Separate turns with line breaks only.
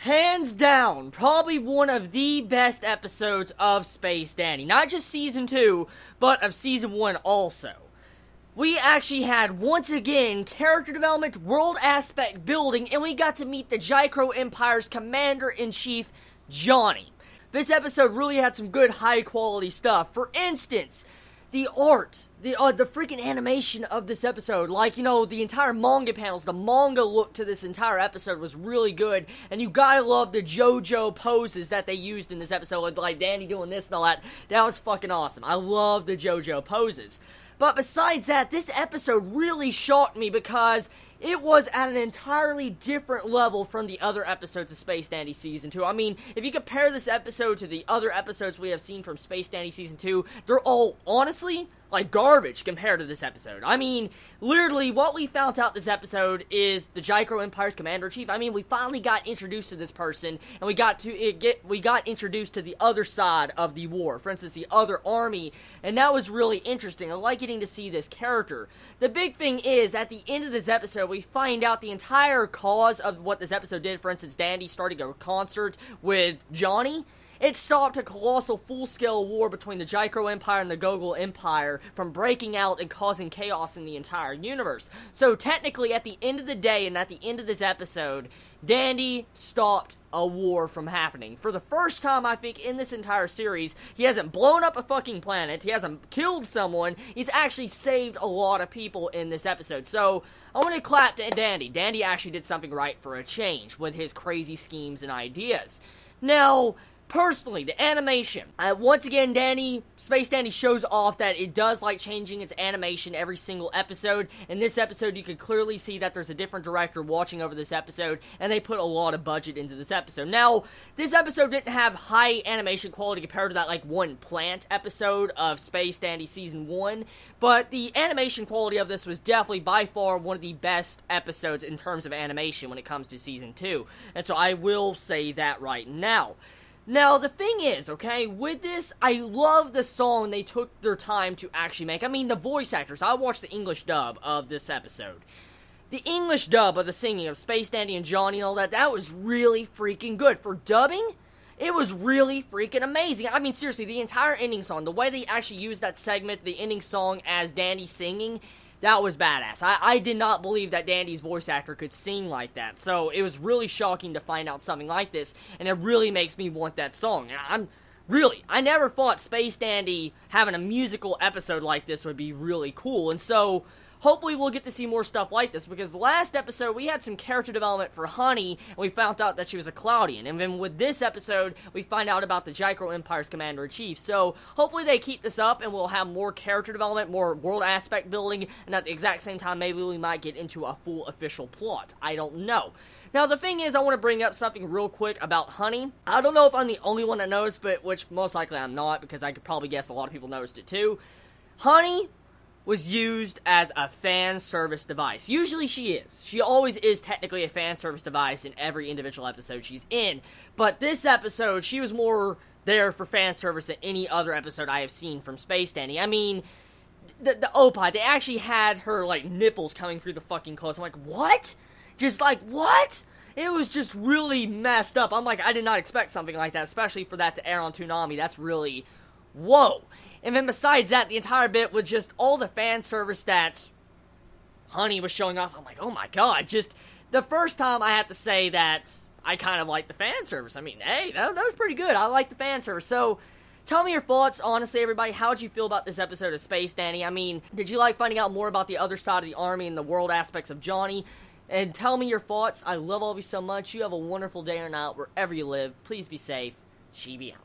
Hands down, probably one of the best episodes of Space Dandy. Not just Season 2, but of Season 1 also. We actually had, once again, character development, world aspect building, and we got to meet the Jicro Empire's Commander-in-Chief, Johnny. This episode really had some good, high-quality stuff. For instance, the art, the freaking animation of this episode, like, the entire manga panels, the manga look to this entire episode was really good, and you gotta love the JoJo poses that they used in this episode, like Danny doing this and all that. That was fucking awesome. I love the JoJo poses. But besides that, this episode really shocked me because it was at an entirely different level from the other episodes of Space Dandy Season 2. I mean, if you compare this episode to the other episodes we have seen from Space Dandy Season 2, they're all, honestly, like garbage compared to this episode. I mean, literally, what we found out this episode is the Jicro Empire's Commander-in-Chief. I mean, we finally got introduced to this person, and we got introduced to the other side of the war. For instance, the other army, and that was really interesting. I like getting to see this character. The big thing is, at the end of this episode, we find out the entire cause of what this episode did. For instance, Dandy starting a concert with Johnny. It stopped a colossal full-scale war between the Jicro Empire and the Gogol Empire from breaking out and causing chaos in the entire universe. So technically, at the end of the day and at the end of this episode, Dandy stopped a war from happening. For the first time, I think, in this entire series, he hasn't blown up a fucking planet, he hasn't killed someone, he's actually saved a lot of people in this episode. So, I want to clap to Dandy. Dandy actually did something right for a change with his crazy schemes and ideas. Now, personally, the animation. Once again, Space Dandy shows off that it does like changing its animation every single episode. In this episode, you can clearly see that there's a different director watching over this episode, and they put a lot of budget into this episode. Now, this episode didn't have high animation quality compared to that, like, one plant episode of Space Dandy Season 1, but the animation quality of this was definitely, by far, one of the best episodes in terms of animation when it comes to Season 2, and so I will say that right now. Now, the thing is, okay, with this, I love the song they took their time to actually make. I mean, the voice actors. I watched the English dub of this episode. The English dub of the singing of Space Dandy and Johnny and all that, that was really freaking good. For dubbing, it was really freaking amazing. I mean, seriously, the entire ending song, the way they actually used that segment, the ending song as Dandy singing, that was badass. I did not believe that Dandy's voice actor could sing like that. So, it was really shocking to find out something like this. And it really makes me want that song. I never thought Space Dandy having a musical episode like this would be really cool. And so, hopefully we'll get to see more stuff like this, because last episode we had some character development for Honey, and we found out that she was a Cloudian, and then with this episode, we find out about the Jicro Empire's Commander-in-Chief, so hopefully they keep this up, and we'll have more character development, more world aspect building, and at the exact same time, maybe we might get into a full official plot. I don't know. Now, the thing is, I want to bring up something real quick about Honey. I don't know if I'm the only one that knows, but which most likely I'm not, because I could probably guess a lot of people noticed it too. Honey was used as a fan service device. Usually she is. She always is technically a fan service device in every individual episode she's in. But this episode, she was more there for fan service than any other episode I have seen from Space Dandy. I mean, the Opie, they actually had her, like, nipples coming through the fucking clothes. I'm like, what? Just like, what? It was just really messed up. I'm like, I did not expect something like that, especially for that to air on Toonami. That's really, whoa. And then besides that, the entire bit was just all the fan service that Honey was showing off. I'm like, oh my god, just the first time I have to say that I kind of like the fan service. I mean, hey, that was pretty good. I like the fan service. So, tell me your thoughts, honestly, everybody. How did you feel about this episode of Space Dandy? I mean, did you like finding out more about the other side of the army and the world aspects of Johnny? And tell me your thoughts. I love all of you so much. You have a wonderful day or night wherever you live. Please be safe. Chibi out.